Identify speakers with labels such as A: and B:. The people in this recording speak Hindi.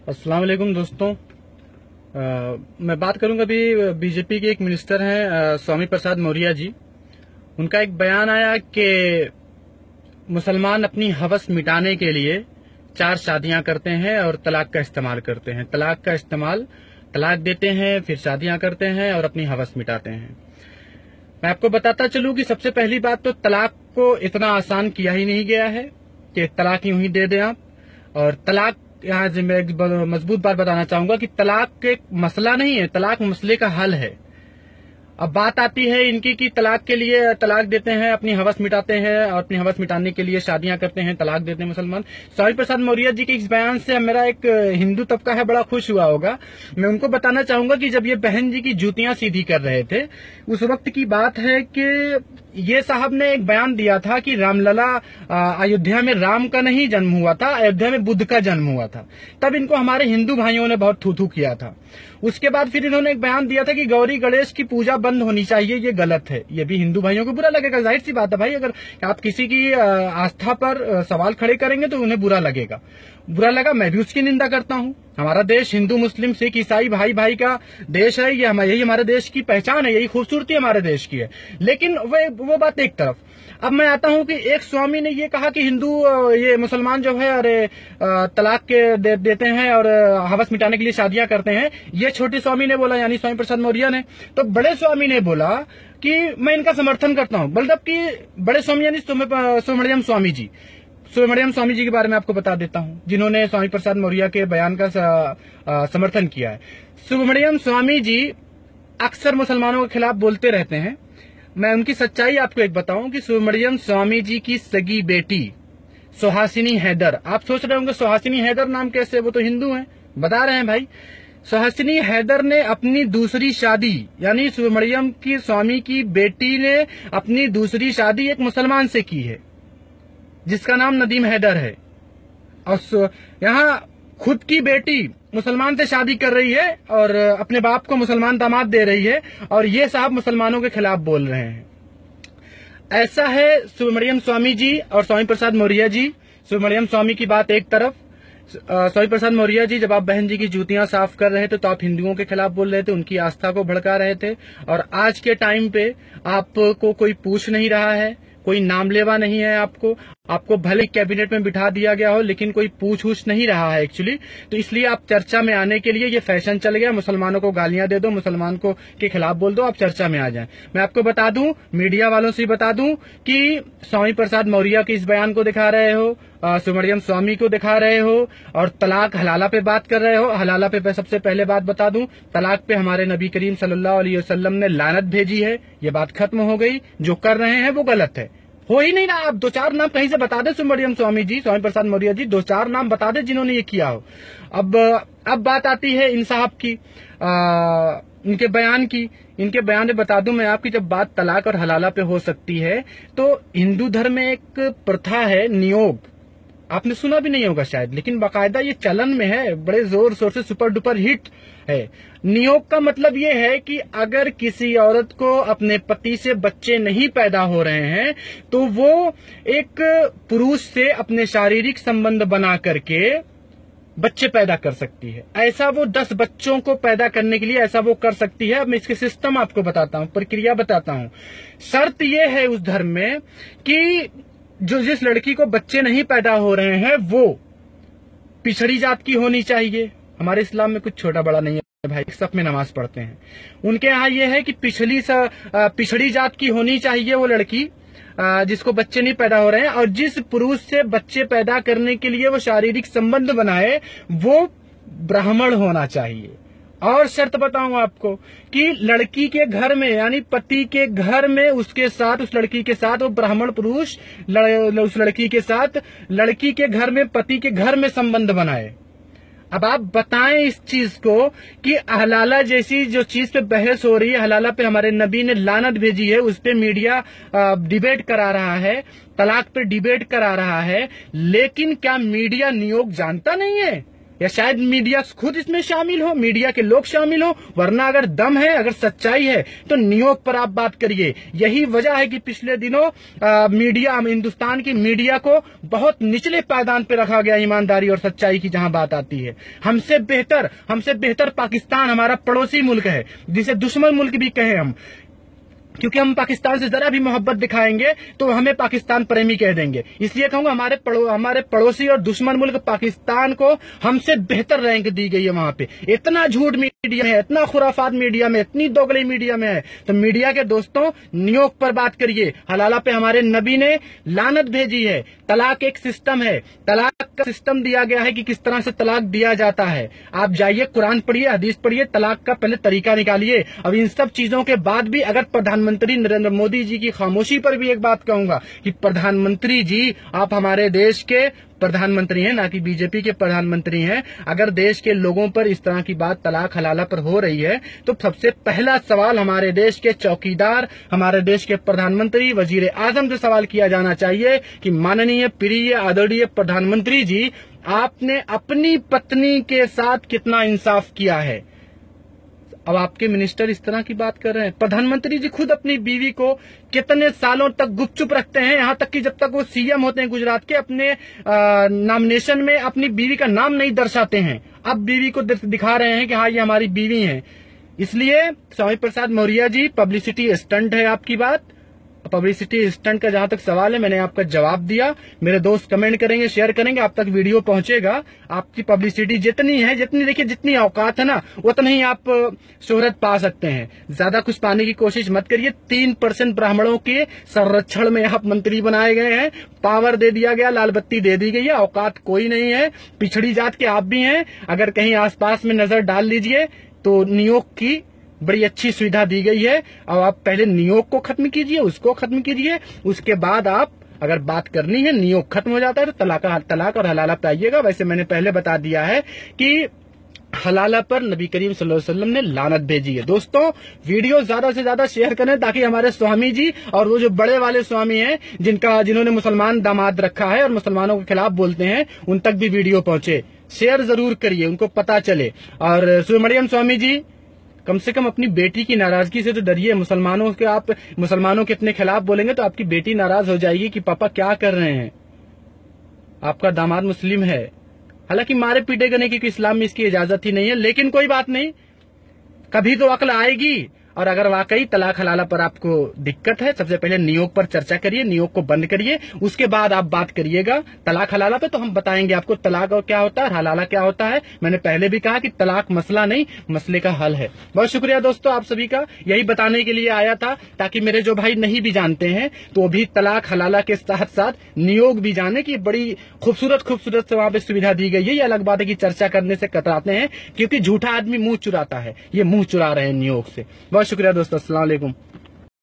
A: अस्सलाम वालेकुम दोस्तों। मैं बात करूंगा अभी बीजेपी के एक मिनिस्टर हैं स्वामी प्रसाद मौर्य जी। उनका एक बयान आया कि मुसलमान अपनी हवस मिटाने के लिए 4 शादियां करते हैं और तलाक का इस्तेमाल करते हैं। तलाक देते हैं, फिर शादियां करते हैं और अपनी हवस मिटाते हैं। मैं आपको बताता चलूं कि सबसे पहली बात तो तलाक को इतना आसान किया ही नहीं गया है कि तलाक यूं ही दे दें आप। और तलाक, यहाँ मैं एक मजबूत बात बताना चाहूंगा कि तलाक एक मसला नहीं है, तलाक मसले का हल है। अब बात आती है इनकी कि तलाक के लिए तलाक देते हैं, अपनी हवस मिटाते हैं और अपनी हवस मिटाने के लिए शादियां करते हैं, तलाक देते हैं मुसलमान। स्वामी प्रसाद मौर्य जी के इस बयान से मेरा एक हिंदू तबका है बड़ा खुश हुआ होगा। मैं उनको बताना चाहूंगा कि जब ये बहन जी की जूतियां सीधी कर रहे थे उस वक्त की बात है कि ये साहब ने एक बयान दिया था कि रामलला अयोध्या में राम का नहीं जन्म हुआ था, अयोध्या में बुद्ध का जन्म हुआ था। तब इनको हमारे हिंदू भाइयों ने बहुत थू थू किया था। उसके बाद फिर इन्होंने एक बयान दिया था कि गौरी गणेश की पूजा बंद होनी चाहिए, ये गलत है। ये भी हिंदू भाइयों को बुरा लगेगा, जाहिर सी बात है भाई। अगर आप किसी की आस्था पर सवाल खड़े करेंगे तो उन्हें बुरा लगेगा। बुरा लगा, मैं भी उसकी निंदा करता हूँ। हमारा देश हिंदू मुस्लिम सिख ईसाई भाई भाई का देश है, यही हमारे देश की पहचान है, यही खूबसूरती हमारे देश की है। लेकिन वो बात एक तरफ। अब मैं आता हूं कि एक स्वामी ने ये कहा कि ये मुसलमान जो है अरे तलाक के देते हैं और हवस मिटाने के लिए शादियां करते हैं। ये छोटे स्वामी ने बोला, यानी स्वामी प्रसाद मौर्य ने। तो बड़े स्वामी ने बोला कि मैं इनका समर्थन करता हूं। मतलब कि बड़े स्वामी यानी सुब्रमण्यम स्वामी जी। सुब्रमण्यम स्वामी जी के बारे में आपको बता देता हूं, जिन्होंने स्वामी प्रसाद मौर्य के बयान का समर्थन किया है। सुब्रमण्यम स्वामी जी अक्सर मुसलमानों के खिलाफ बोलते रहते हैं। मैं उनकी सच्चाई आपको एक बताऊं कि सुब्रमण्यम स्वामी जी की सगी बेटी सुहासिनी हैदर, आप सोच रहे होंगे सुहासिनी हैदर नाम कैसे, वो तो हिंदू हैं। बता रहे हैं भाई, सुहासिनी हैदर ने अपनी दूसरी शादी, यानी सुब्रमण्यम की स्वामी की बेटी ने अपनी दूसरी शादी एक मुसलमान से की है जिसका नाम नदीम हैदर है। और यहाँ खुद की बेटी मुसलमान से शादी कर रही है और अपने बाप को मुसलमान दामाद दे रही है, और ये साहब मुसलमानों के खिलाफ बोल रहे हैं। ऐसा है सुब्रमण्यम स्वामी जी और स्वामी प्रसाद मौर्य जी। सुब्रमण्यम स्वामी की बात एक तरफ, स्वामी प्रसाद मौर्य जी जब आप बहन जी की जूतियां साफ कर रहे थे तो आप हिंदुओं के खिलाफ बोल रहे थे, उनकी आस्था को भड़का रहे थे। और आज के टाइम पे आपको कोई पूछ नहीं रहा है, कोई नाम लेवा नहीं है। आपको भले कैबिनेट में बिठा दिया गया हो लेकिन कोई पूछ नहीं रहा है एक्चुअली। तो इसलिए आप चर्चा में आने के लिए ये फैशन चल गया, मुसलमानों को गालियां दे दो, मुसलमान को के खिलाफ बोल दो, आप चर्चा में आ जाएं। मैं आपको बता दूं, मीडिया वालों से बता दूं कि स्वामी प्रसाद मौर्य के इस बयान को दिखा रहे हो, सुब्रमण्यम स्वामी को दिखा रहे हो, और तलाक हलाला पे बात कर रहे हो। हलाला पे सबसे पहले बात बता दूं, तलाक पे हमारे नबी करीम सल्लल्लाहु अलैहि वसल्लम ने लानत भेजी है। ये बात खत्म हो गई, जो कर रहे हैं वो गलत है, हो ही नहीं रहा। आप 2-4 नाम कहीं से बता दे सुब्रमण्यम स्वामी जी, स्वामी प्रसाद मौर्य जी, 2-4 नाम बता दे जिन्होंने ये किया हो। अब बात आती है इन साहब की, इनके बयान की। इनके बयान में बता दूं मैं आपकी, जब बात तलाक और हलाला पे हो सकती है तो हिंदू धर्म में एक प्रथा है नियोग, आपने सुना भी नहीं होगा शायद, लेकिन बाकायदा ये चलन में है, बड़े जोर शोर से सुपर डुपर हिट है। नियोग का मतलब ये है कि अगर किसी औरत को अपने पति से बच्चे नहीं पैदा हो रहे हैं तो वो एक पुरुष से अपने शारीरिक संबंध बना करके बच्चे पैदा कर सकती है। ऐसा वो 10 बच्चों को पैदा करने के लिए ऐसा वो कर सकती है। अब मैं इसके सिस्टम आपको बताता हूँ, प्रक्रिया बताता हूँ। शर्त ये है उस धर्म में कि जिस लड़की को बच्चे नहीं पैदा हो रहे हैं वो पिछड़ी जात की होनी चाहिए। हमारे इस्लाम में कुछ छोटा बड़ा नहीं है भाई, सब में नमाज पढ़ते हैं। उनके यहाँ ये है कि पिछड़ी जात की होनी चाहिए वो लड़की जिसको बच्चे नहीं पैदा हो रहे हैं, और जिस पुरुष से बच्चे पैदा करने के लिए वो शारीरिक संबंध बनाए वो ब्राह्मण होना चाहिए। और शर्त बताऊं आपको कि लड़की के घर में, यानी पति के घर में उसके साथ, उस लड़की के साथ वो ब्राह्मण पुरुष उस लड़की के साथ लड़की के घर में, पति के घर में संबंध बनाए। अब आप बताएं इस चीज को कि हलाला जैसी जो चीज पे बहस हो रही है, हलाला पे हमारे नबी ने लानत भेजी है, उस पे मीडिया डिबेट करा रहा है, तलाक पे डिबेट करा रहा है, लेकिन क्या मीडिया नियोग जानता नहीं है? या शायद मीडिया खुद इसमें शामिल हो, मीडिया के लोग शामिल हो, वरना अगर दम है, अगर सच्चाई है तो नियोग पर आप बात करिए। यही वजह है कि पिछले दिनों मीडिया, हिंदुस्तान की मीडिया को बहुत निचले पायदान पर रखा गया ईमानदारी और सच्चाई की जहां बात आती है। हमसे बेहतर पाकिस्तान हमारा पड़ोसी मुल्क है, जिसे दुश्मन मुल्क भी कहें हम, क्योंकि हम पाकिस्तान से जरा भी मोहब्बत दिखाएंगे तो हमें पाकिस्तान प्रेमी कह देंगे। इसलिए कहूंगा हमारे पड़ोसी और दुश्मन मुल्क पाकिस्तान को हमसे बेहतर रैंक दी गई है। वहां पे इतना झूठ मीडिया में है, इतना खुराफात मीडिया में, इतनी दोगली मीडिया में है। तो मीडिया के दोस्तों, नियोग पर बात करिए। हलाला पे हमारे नबी ने लानत भेजी है। तलाक एक सिस्टम है, तलाक का सिस्टम दिया गया है कि किस तरह से तलाक दिया जाता है। आप जाइए, कुरान पढ़िए, हदीस पढ़िए, तलाक का पहले तरीका निकालिए। अब इन सब चीजों के बाद भी अगर प्रधानमंत्री नरेंद्र मोदी जी की खामोशी पर भी एक बात कहूंगा कि प्रधानमंत्री जी, आप हमारे देश के प्रधानमंत्री हैं, ना कि बीजेपी के प्रधानमंत्री हैं। अगर देश के लोगों पर इस तरह की बात तलाक हलाला पर हो रही है तो सबसे पहला सवाल हमारे देश के चौकीदार, हमारे देश के प्रधानमंत्री, वजीर आजम से सवाल किया जाना चाहिए कि माननीय प्रिय आदरणीय प्रधानमंत्री जी, आपने अपनी पत्नी के साथ कितना इंसाफ किया है। अब आपके मिनिस्टर इस तरह की बात कर रहे हैं। प्रधानमंत्री जी खुद अपनी बीवी को कितने सालों तक गुपचुप रखते हैं, यहां तक कि जब तक वो सीएम होते हैं गुजरात के, अपने नॉमिनेशन में अपनी बीवी का नाम नहीं दर्शाते हैं। अब बीवी को दिखा रहे हैं कि हाँ, ये हमारी बीवी है। इसलिए स्वामी प्रसाद मौर्य जी, पब्लिसिटी स्टंट है आपकी बात। पब्लिसिटी स्टंट का जहां तक सवाल है, मैंने आपका जवाब दिया। मेरे दोस्त कमेंट करेंगे, शेयर करेंगे, आप तक वीडियो पहुंचेगा। आपकी पब्लिसिटी जितनी है, देखिए जितनी औकात है ना, उतना ही आप शोहरत पा सकते हैं। ज्यादा कुछ पाने की कोशिश मत करिए। 3% ब्राह्मणों के संरक्षण में आप मंत्री बनाए गए हैं, पावर दे दिया गया, लाल बत्ती दे दी गई है। औकात कोई नहीं है, पिछड़ी जात के आप भी हैं। अगर कहीं आसपास में नजर डाल लीजिए तो नियोग की बड़ी अच्छी सुविधा दी गई है। अब आप पहले नियोग को खत्म कीजिए, उसको खत्म कीजिए, उसके बाद आप अगर बात करनी है, नियोग खत्म हो जाता है तो तलाक और हलाला पे आइएगा। वैसे मैंने पहले बता दिया है कि हलाला पर नबी करीम सल्लल्लाहु अलैहि वसल्लम ने लानत भेजी है। दोस्तों, वीडियो ज्यादा से ज्यादा शेयर करें ताकि हमारे स्वामी जी और वो जो बड़े वाले स्वामी हैं जिन्होंने मुसलमान दामाद रखा है और मुसलमानों के खिलाफ बोलते हैं, उन तक भी वीडियो पहुंचे। शेयर जरूर करिए, उनको पता चले। और सुमरियम स्वामी जी, कम से कम अपनी बेटी की नाराजगी से तो डरिए। आप मुसलमानों के इतने खिलाफ बोलेंगे तो आपकी बेटी नाराज हो जाएगी कि पापा क्या कर रहे हैं। आपका दामाद मुस्लिम है, हालांकि मारे पीटे करने की इस्लाम में इसकी इजाजत ही नहीं है, लेकिन कोई बात नहीं, कभी तो अक्ल आएगी। और अगर वाकई तलाक हलाला पर आपको दिक्कत है, सबसे पहले नियोग पर चर्चा करिए, नियोग को बंद करिए, उसके बाद आप बात करिएगा तलाक हलाला पे। तो हम बताएंगे आपको तलाक और क्या होता है, हलाला क्या होता है। मैंने पहले भी कहा कि तलाक मसला नहीं, मसले का हल है। बहुत शुक्रिया दोस्तों आप सभी का, यही बताने के लिए आया था ताकि मेरे जो भाई नहीं भी जानते हैं तो भी तलाक हलाला के साथ साथ नियोग भी जाने की बड़ी खूबसूरत से वहां पे सुविधा दी गई है। ये अलग बात है कि चर्चा करने से कतराते हैं, क्योंकि झूठा आदमी मुंह चुराता है, ये मुंह चुरा रहे हैं नियोग से। बहुत शुक्रिया दोस्तों, अस्सलाम वालेकुम।